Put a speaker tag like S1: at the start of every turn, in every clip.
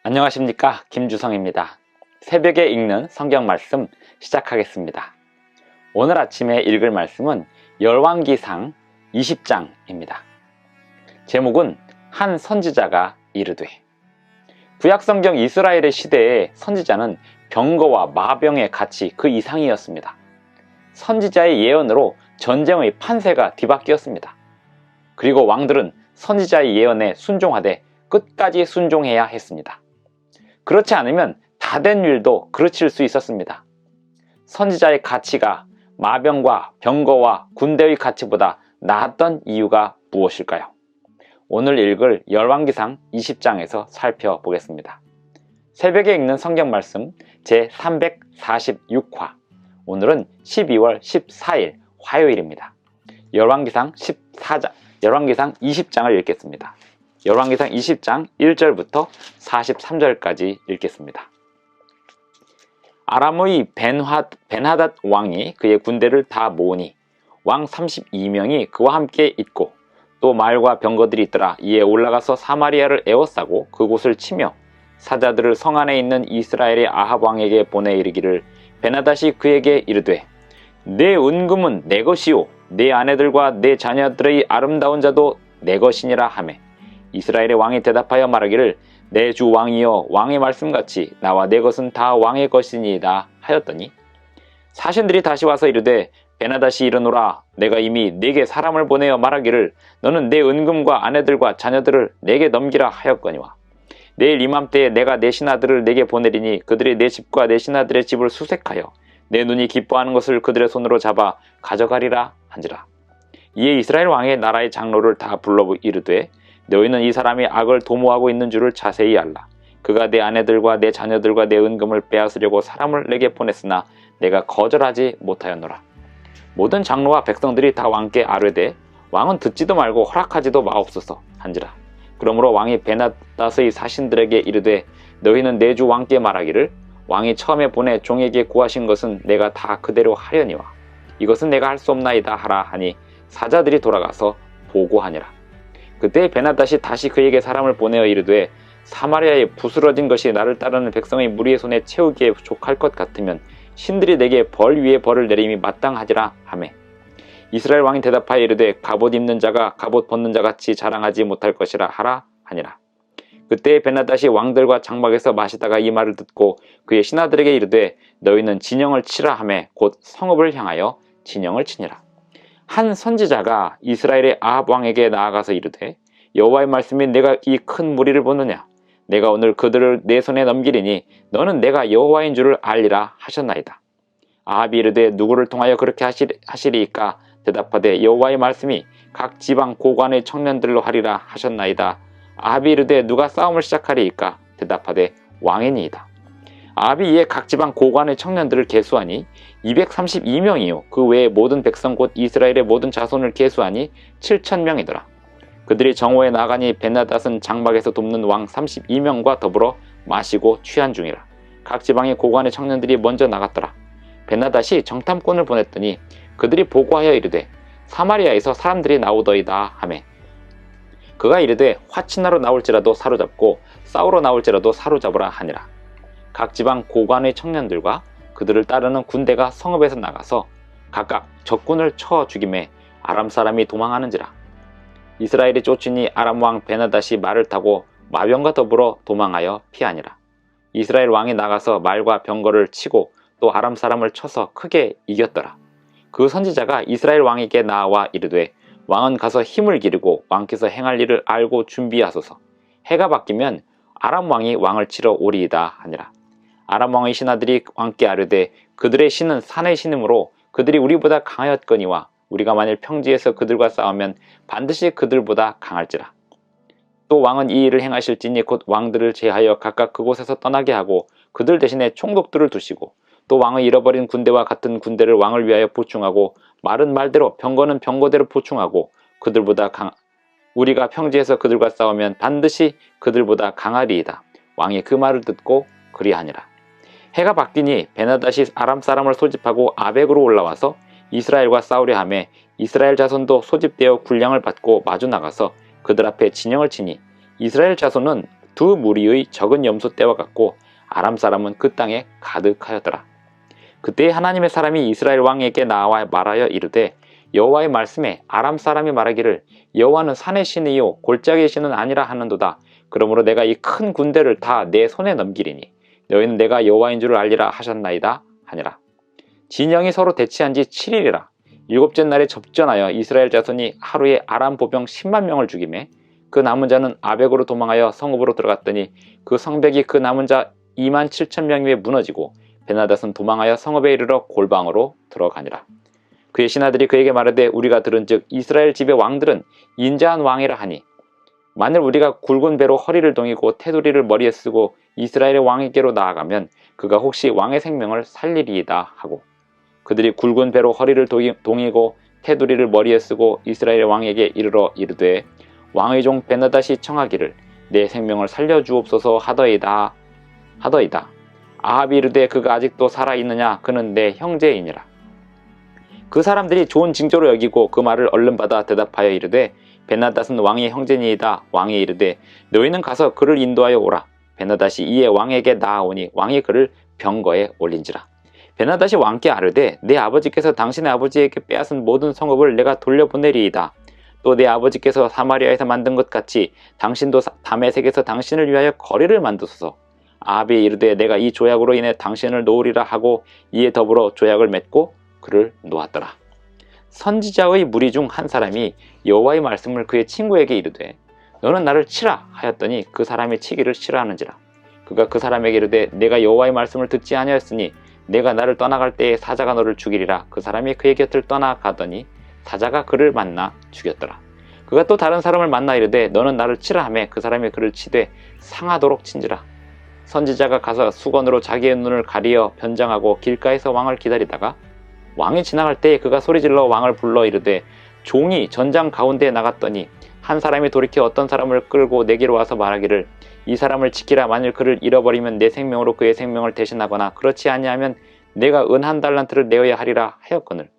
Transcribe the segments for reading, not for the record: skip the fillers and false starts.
S1: 안녕하십니까, 김주성입니다. 새벽에 읽는 성경 말씀 시작하겠습니다. 오늘 아침에 읽을 말씀은 열왕기상 20장입니다. 제목은 한 선지자가 이르되. 구약성경 이스라엘의 시대에 선지자는 병거와 마병의 가치 그 이상이었습니다. 선지자의 예언으로 전쟁의 판세가 뒤바뀌었습니다. 그리고 왕들은 선지자의 예언에 순종하되 끝까지 순종해야 했습니다. 그렇지 않으면 다 된 일도 그르칠 수 있었습니다. 선지자의 가치가 마병과 병거와 군대의 가치보다 나았던 이유가 무엇일까요? 오늘 읽을 열왕기상 20장에서 살펴보겠습니다. 새벽에 읽는 성경 말씀 제346화. 오늘은 12월 14일 화요일입니다. 열왕기상 20장을 읽겠습니다. 열왕기상 20장 1절부터 43절까지 읽겠습니다. 아람의 벤하닷 왕이 그의 군대를 다 모으니 왕 32명이 그와 함께 있고 또 말과 병거들이 있더라. 이에 올라가서 사마리아를 에워싸고 그곳을 치며 사자들을 성 안에 있는 이스라엘의 아합 왕에게 보내 이르기를 벤하닷이 그에게 이르되 내 은금은 내 것이요 내 아내들과 내 자녀들의 아름다운 자도 내 것이니라 하매 이스라엘의 왕이 대답하여 말하기를 내 주 왕이여 왕의 말씀같이 나와 내 것은 다 왕의 것이니이다 하였더니 사신들이 다시 와서 이르되 벤하닷이 이르노라 내가 이미 네게 사람을 보내어 말하기를 너는 내 은금과 아내들과 자녀들을 내게 넘기라 하였거니와 내일 이맘때에 내가 내 신하들을 내게 보내리니 그들이 내 집과 내 신하들의 집을 수색하여 내 눈이 기뻐하는 것을 그들의 손으로 잡아 가져가리라 한지라. 이에 이스라엘 왕의 나라의 장로를 다 불러 이르되 너희는 이 사람이 악을 도모하고 있는 줄을 자세히 알라. 그가 내 아내들과 내 자녀들과 내 은금을 빼앗으려고 사람을 내게 보냈으나 내가 거절하지 못하였노라. 모든 장로와 백성들이 다 왕께 아뢰되 왕은 듣지도 말고 허락하지도 마옵소서 한지라. 그러므로 왕이 벤하닷의 사신들에게 이르되 너희는 내 주 왕께 말하기를 왕이 처음에 보내 종에게 구하신 것은 내가 다 그대로 하려니와 이것은 내가 할 수 없나이다 하라 하니 사자들이 돌아가서 보고하니라. 그때 벤하닷이 다시 그에게 사람을 보내어 이르되 사마리아에 부스러진 것이 나를 따르는 백성의 무리의 손에 채우기에 족할 것 같으면 신들이 내게 벌 위에 벌을 내림이 마땅하지라 하매 이스라엘 왕이 대답하여 이르되 갑옷 입는 자가 갑옷 벗는 자같이 자랑하지 못할 것이라 하라 하니라. 그때 벤하닷이 왕들과 장막에서 마시다가 이 말을 듣고 그의 신하들에게 이르되 너희는 진영을 치라 하매 곧 성읍을 향하여 진영을 치니라. 한 선지자가 이스라엘의 아합 왕에게 나아가서 이르되 여호와의 말씀이 내가 이 큰 무리를 보느냐 내가 오늘 그들을 내 손에 넘기리니 너는 내가 여호와인 줄을 알리라 하셨나이다. 아합이 이르되 누구를 통하여 그렇게 하시리이까 대답하되 여호와의 말씀이 각 지방 고관의 청년들로 하리라 하셨나이다. 아합이 이르되 누가 싸움을 시작하리이까 대답하되 왕이니이다. 아합이 이에 각 지방 고관의 청년들을 계수하니 232명이요 그 외에 모든 백성 곧 이스라엘의 모든 자손을 계수하니 7,000명이더라. 그들이 정오에 나가니 벤하닷은 장막에서 돕는 왕 32명과 더불어 마시고 취한 중이라. 각 지방의 고관의 청년들이 먼저 나갔더라. 벤하닷이 정탐꾼을 보냈더니 그들이 보고하여 이르되 사마리아에서 사람들이 나오더이다 하매 그가 이르되 화친하러 나올지라도 사로잡고 싸우러 나올지라도 사로잡으라 하니라. 각 지방 고관의 청년들과 그들을 따르는 군대가 성읍에서 나가서 각각 적군을 쳐 죽임에 아람 사람이 도망하는지라. 이스라엘이 쫓으니 아람 왕 벤하닷이 말을 타고 마병과 더불어 도망하여 피하니라. 이스라엘 왕이 나가서 말과 병거를 치고 또 아람 사람을 쳐서 크게 이겼더라. 그 선지자가 이스라엘 왕에게 나와 이르되 왕은 가서 힘을 기르고 왕께서 행할 일을 알고 준비하소서. 해가 바뀌면 아람 왕이 왕을 치러 오리이다 하니라. 아람 왕의 신하들이 왕께 아뢰되 그들의 신은 산의 신이므로 그들이 우리보다 강하였거니와 우리가 만일 평지에서 그들과 싸우면 반드시 그들보다 강할지라. 또 왕은 이 일을 행하실지니 곧 왕들을 제하여 각각 그곳에서 떠나게 하고 그들 대신에 총독들을 두시고 또 왕의 잃어버린 군대와 같은 군대를 왕을 위하여 보충하고 말은 말대로 병거는 병거대로 보충하고 우리가 평지에서 그들과 싸우면 반드시 그들보다 강하리이다. 왕이 그 말을 듣고 그리하니라. 해가 바뀌니 벤하닷이 아람 사람을 소집하고 아벡으로 올라와서 이스라엘과 싸우려 하매 이스라엘 자손도 소집되어 군량을 받고 마주 나가서 그들 앞에 진영을 치니 이스라엘 자손은 두 무리의 적은 염소 떼와 같고 아람 사람은 그 땅에 가득하였더라. 그때 하나님의 사람이 이스라엘 왕에게 나와 말하여 이르되 여호와의 말씀에 아람 사람이 말하기를 여호와는 산의 신이요 골짜기의 신은 아니라 하는도다. 그러므로 내가 이 큰 군대를 다 내 손에 넘기리니 너희는 내가 여호와인 줄을 알리라 하셨나이다 하니라. 진영이 서로 대치한 지 7일이라. 일곱째 날에 접전하여 이스라엘 자손이 하루에 아람 보병 10만 명을 죽이매 그 남은 자는 아벡으로 도망하여 성읍으로 들어갔더니 그 성벽이 그 남은 자 2만 7천 명 위에 무너지고 베나닷은 도망하여 성읍에 이르러 골방으로 들어가니라. 그의 신하들이 그에게 말하되 우리가 들은즉 이스라엘 집의 왕들은 인자한 왕이라 하니 만일 우리가 굵은 배로 허리를 동이고 테두리를 머리에 쓰고 이스라엘의 왕에게로 나아가면 그가 혹시 왕의 생명을 살리리이다 하고 그들이 굵은 배로 허리를 동이고 테두리를 머리에 쓰고 이스라엘의 왕에게 이르러 이르되 왕의 종 베나닷이 청하기를 내 생명을 살려주옵소서 하더이다. 아합이 이르되 그가 아직도 살아있느냐 그는 내 형제이니라. 그 사람들이 좋은 징조로 여기고 그 말을 얼른 받아 대답하여 이르되 베나닷은 왕의 형제니이다. 왕이 이르되 너희는 가서 그를 인도하여 오라. 베나닷이 이에 왕에게 나아오니 왕이 그를 병거에 올린지라. 베나닷이 왕께 아뢰되 내 아버지께서 당신의 아버지에게 빼앗은 모든 성읍을 내가 돌려보내리이다. 또 내 아버지께서 사마리아에서 만든 것 같이 당신도 다메섹에서 당신을 위하여 거리를 만드소서. 아합이 이르되 내가 이 조약으로 인해 당신을 놓으리라 하고 이에 더불어 조약을 맺고 그를 놓았더라. 선지자의 무리 중 한 사람이 여호와의 말씀을 그의 친구에게 이르되 너는 나를 치라 하였더니 그 사람이 치기를 싫어하는지라. 그가 그 사람에게 이르되 내가 여호와의 말씀을 듣지 아니하였으니 내가 나를 떠나갈 때에 사자가 너를 죽이리라. 그 사람이 그의 곁을 떠나가더니 사자가 그를 만나 죽였더라. 그가 또 다른 사람을 만나 이르되 너는 나를 치라 하매 그 사람이 그를 치되 상하도록 친지라. 선지자가 가서 수건으로 자기의 눈을 가리어 변장하고 길가에서 왕을 기다리다가 왕이 지나갈 때에 그가 소리질러 왕을 불러 이르되 종이 전장 가운데에 나갔더니 한 사람이 돌이켜 어떤 사람을 끌고 내게로 와서 말하기를 이 사람을 지키라. 만일 그를 잃어버리면 내 생명으로 그의 생명을 대신하거나 그렇지 아니하면 내가 은 1달란트를 내어야 하리라 하였거늘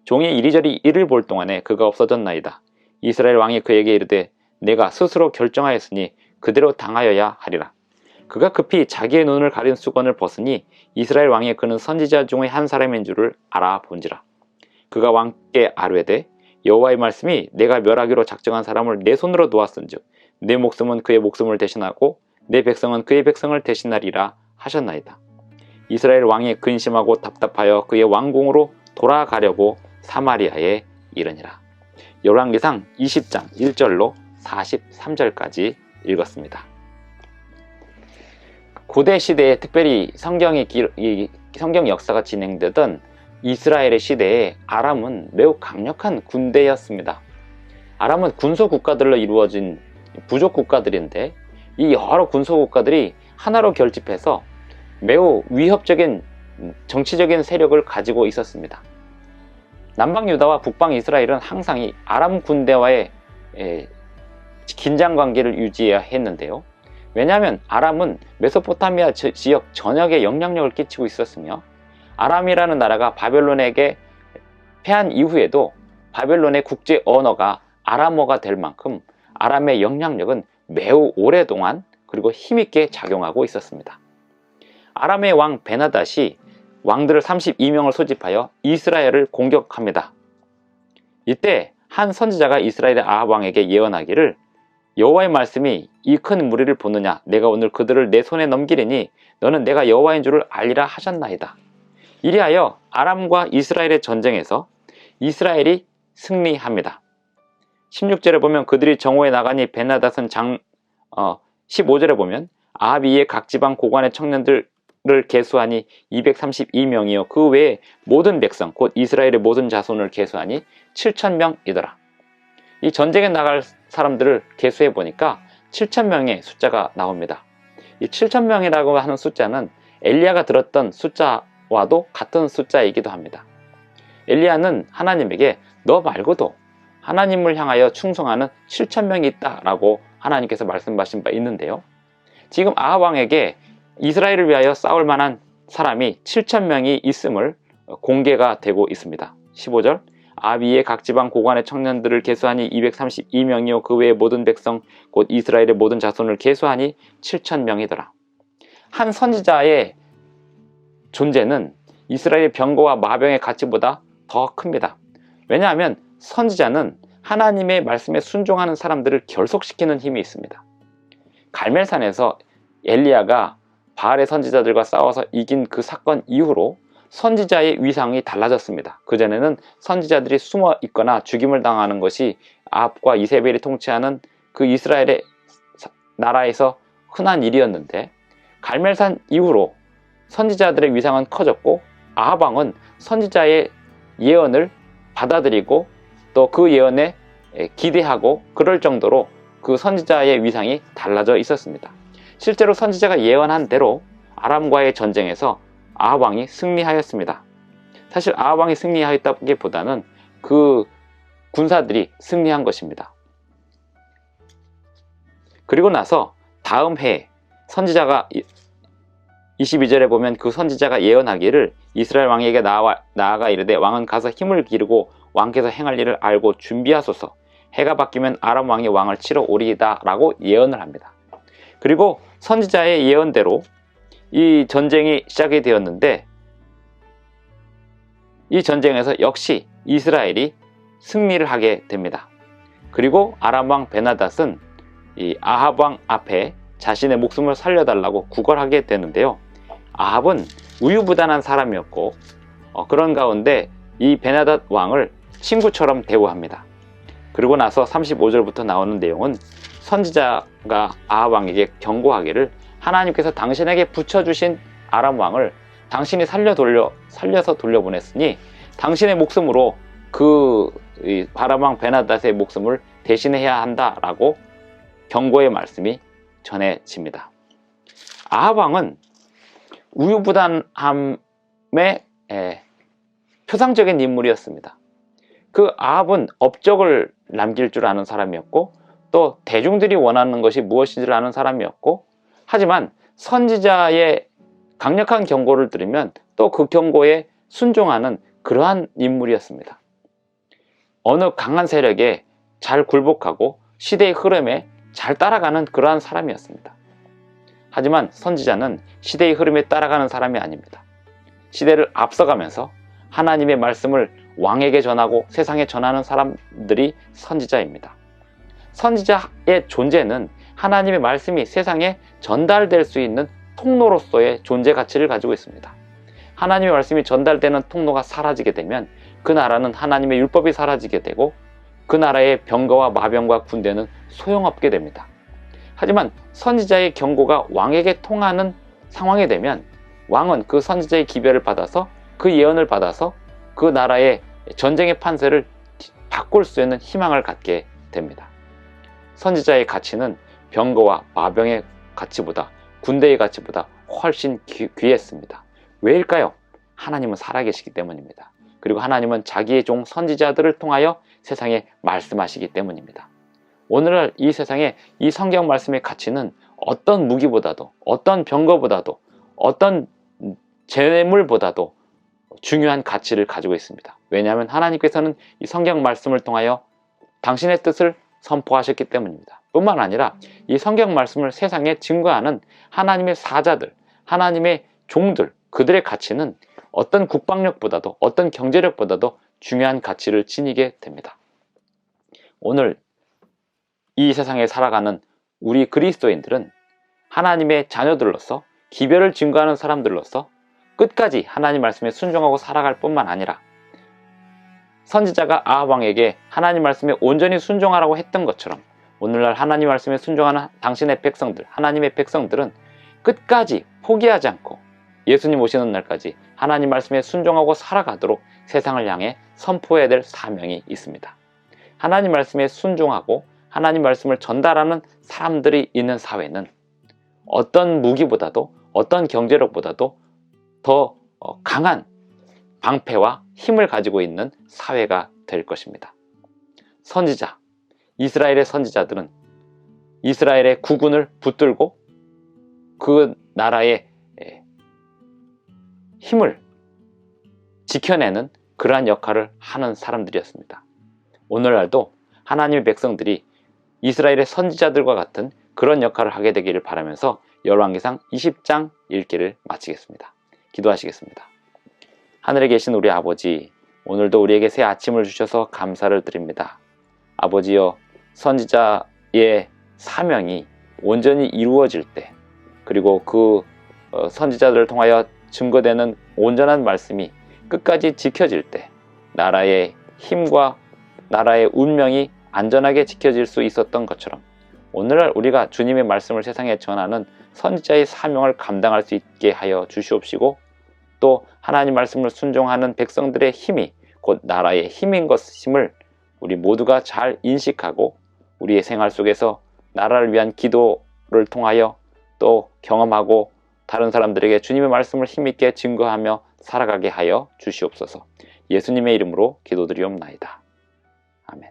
S1: 종이 이리저리 이를 볼 동안에 그가 없어졌나이다. 이스라엘 왕이 그에게 이르되 내가 스스로 결정하였으니 그대로 당하여야 하리라. 그가 급히 자기의 눈을 가린 수건을 벗으니 이스라엘 왕이 그는 선지자 중의 한 사람인 줄을 알아본지라. 그가 왕께 아뢰되 여호와의 말씀이 내가 멸하기로 작정한 사람을 내 손으로 놓았은즉 내 목숨은 그의 목숨을 대신하고 내 백성은 그의 백성을 대신하리라 하셨나이다. 이스라엘 왕이 근심하고 답답하여 그의 왕궁으로 돌아가려고 사마리아에 이르니라. 열왕기상 20장 1절로 43절까지 읽었습니다. 고대 시대에 특별히 성경 역사가 진행되던 이스라엘의 시대에 아람은 매우 강력한 군대였습니다. 아람은 군소 국가들로 이루어진 부족 국가들인데 이 여러 군소 국가들이 하나로 결집해서 매우 위협적인 정치적인 세력을 가지고 있었습니다. 남방 유다와 북방 이스라엘은 항상 이 아람 군대와의 긴장 관계를 유지해야 했는데요. 왜냐하면 아람은 메소포타미아 지역 전역에 영향력을 끼치고 있었으며 아람이라는 나라가 바벨론에게 패한 이후에도 바벨론의 국제 언어가 아람어가 될 만큼 아람의 영향력은 매우 오랫동안 그리고 힘있게 작용하고 있었습니다. 아람의 왕 베나닷이 왕들을 32명을 소집하여 이스라엘을 공격합니다. 이때 한 선지자가 이스라엘의 아합 왕에게 예언하기를 여호와의 말씀이 이 큰 무리를 보느냐 내가 오늘 그들을 내 손에 넘기리니 너는 내가 여호와인 줄을 알리라 하셨나이다. 이리하여 아람과 이스라엘의 전쟁에서 이스라엘이 승리합니다. 16절에 보면 그들이 정오에 나가니 베나닷은 15절에 보면 아합이 이에 각 지방 고관의 청년들을 계수하니 232명이요 그 외에 모든 백성 곧 이스라엘의 모든 자손을 계수하니 7,000명이더라. 이 전쟁에 나갈 사람들을 계수해 보니까 7,000명의 숫자가 나옵니다. 이 7,000명이라고 하는 숫자는 엘리야가 들었던 숫자와도 같은 숫자이기도 합니다. 엘리야는 하나님에게 너 말고도 하나님을 향하여 충성하는 7,000명이 있다라고 하나님께서 말씀하신 바 있는데요. 지금 아합 왕에게 이스라엘을 위하여 싸울 만한 사람이 7,000명이 있음을 공개가 되고 있습니다. 15절 아비의 각 지방 고관의 청년들을 계수하니 232명이요 그 외의 모든 백성 곧 이스라엘의 모든 자손을 계수하니 7,000명이더라. 한 선지자의 존재는 이스라엘의 병거와 마병의 가치보다 더 큽니다. 왜냐하면 선지자는 하나님의 말씀에 순종하는 사람들을 결속시키는 힘이 있습니다. 갈멜산에서 엘리야가 바알의 선지자들과 싸워서 이긴 그 사건 이후로 선지자의 위상이 달라졌습니다. 그전에는 선지자들이 숨어 있거나 죽임을 당하는 것이 아합과 이세벨이 통치하는 그 이스라엘의 나라에서 흔한 일이었는데, 갈멜산 이후로 선지자들의 위상은 커졌고 아합 왕은 선지자의 예언을 받아들이고 또 그 예언에 기대하고 그럴 정도로 그 선지자의 위상이 달라져 있었습니다. 실제로 선지자가 예언한 대로 아람과의 전쟁에서 아합 왕이 승리하였습니다. 사실 아합 왕이 승리하였다기보다는 그 군사들이 승리한 것입니다. 그리고 나서 다음 해에 선지자가 22절에 보면 그 선지자가 예언하기를 이스라엘 왕에게 나아가 이르되 왕은 가서 힘을 기르고 왕께서 행할 일을 알고 준비하소서. 해가 바뀌면 아람 왕이 왕을 치러 오리이다 라고 예언을 합니다. 그리고 선지자의 예언대로 이 전쟁이 시작이 되었는데, 이 전쟁에서 역시 이스라엘이 승리를 하게 됩니다. 그리고 아람 왕 베나닷은 이 아합 왕 앞에 자신의 목숨을 살려달라고 구걸하게 되는데요. 아합은 우유부단한 사람이었고 그런 가운데 이 베나닷 왕을 친구처럼 대우합니다. 그리고 나서 35절부터 나오는 내용은 선지자가 아합 왕에게 경고하기를 하나님께서 당신에게 붙여주신 아람 왕을 당신이 살려서 돌려보냈으니 당신의 목숨으로 그 아람 왕 베나닷의 목숨을 대신해야 한다라고 경고의 말씀이 전해집니다. 아합 왕은 우유부단함의 표상적인 인물이었습니다. 그 아합은 업적을 남길 줄 아는 사람이었고 또 대중들이 원하는 것이 무엇인지를 아는 사람이었고, 하지만 선지자의 강력한 경고를 들으면 또 그 경고에 순종하는 그러한 인물이었습니다. 어느 강한 세력에 잘 굴복하고 시대의 흐름에 잘 따라가는 그러한 사람이었습니다. 하지만 선지자는 시대의 흐름에 따라가는 사람이 아닙니다. 시대를 앞서가면서 하나님의 말씀을 왕에게 전하고 세상에 전하는 사람들이 선지자입니다. 선지자의 존재는 하나님의 말씀이 세상에 전달될 수 있는 통로로서의 존재 가치를 가지고 있습니다. 하나님의 말씀이 전달되는 통로가 사라지게 되면 그 나라는 하나님의 율법이 사라지게 되고 그 나라의 병거와 마병과 군대는 소용없게 됩니다. 하지만 선지자의 경고가 왕에게 통하는 상황이 되면 왕은 그 선지자의 기별을 받아서 그 예언을 받아서 그 나라의 전쟁의 판세를 바꿀 수 있는 희망을 갖게 됩니다. 선지자의 가치는 병거와 마병의 가치보다, 군대의 가치보다 훨씬 귀했습니다. 왜일까요? 하나님은 살아계시기 때문입니다. 그리고 하나님은 자기의 종 선지자들을 통하여 세상에 말씀하시기 때문입니다. 오늘날 이 세상에 이 성경 말씀의 가치는 어떤 무기보다도, 어떤 병거보다도, 어떤 재물보다도 중요한 가치를 가지고 있습니다. 왜냐하면 하나님께서는 이 성경 말씀을 통하여 당신의 뜻을 선포하셨기 때문입니다. 뿐만 아니라 이 성경 말씀을 세상에 증거하는 하나님의 사자들, 하나님의 종들, 그들의 가치는 어떤 국방력보다도, 어떤 경제력보다도 중요한 가치를 지니게 됩니다. 오늘 이 세상에 살아가는 우리 그리스도인들은 하나님의 자녀들로서, 기별을 증거하는 사람들로서 끝까지 하나님 말씀에 순종하고 살아갈 뿐만 아니라 선지자가 아합 왕에게 하나님 말씀에 온전히 순종하라고 했던 것처럼 오늘날 하나님 말씀에 순종하는 당신의 백성들, 하나님의 백성들은 끝까지 포기하지 않고 예수님 오시는 날까지 하나님 말씀에 순종하고 살아가도록 세상을 향해 선포해야 될 사명이 있습니다. 하나님 말씀에 순종하고 하나님 말씀을 전달하는 사람들이 있는 사회는 어떤 무기보다도, 어떤 경제력보다도 더 강한 방패와 힘을 가지고 있는 사회가 될 것입니다. 선지자, 이스라엘의 선지자들은 이스라엘의 국군을 붙들고 그 나라의 힘을 지켜내는 그러한 역할을 하는 사람들이었습니다. 오늘날도 하나님의 백성들이 이스라엘의 선지자들과 같은 그런 역할을 하게 되기를 바라면서 열왕기상 20장 읽기를 마치겠습니다. 기도하시겠습니다. 하늘에 계신 우리 아버지, 오늘도 우리에게 새 아침을 주셔서 감사를 드립니다. 아버지여, 선지자의 사명이 온전히 이루어질 때, 그리고 그 선지자들을 통하여 증거되는 온전한 말씀이 끝까지 지켜질 때, 나라의 힘과 나라의 운명이 안전하게 지켜질 수 있었던 것처럼 오늘날 우리가 주님의 말씀을 세상에 전하는 선지자의 사명을 감당할 수 있게 하여 주시옵시고, 또 하나님 말씀을 순종하는 백성들의 힘이 곧 나라의 힘인 것임을 우리 모두가 잘 인식하고 우리의 생활 속에서 나라를 위한 기도를 통하여 또 경험하고 다른 사람들에게 주님의 말씀을 힘있게 증거하며 살아가게 하여 주시옵소서. 예수님의 이름으로 기도드리옵나이다. 아멘.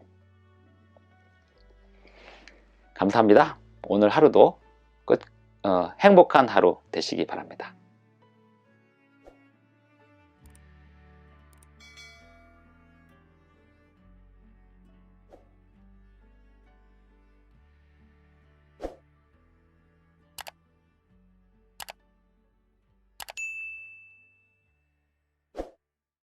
S1: 감사합니다. 오늘 하루도 행복한 하루 되시기 바랍니다.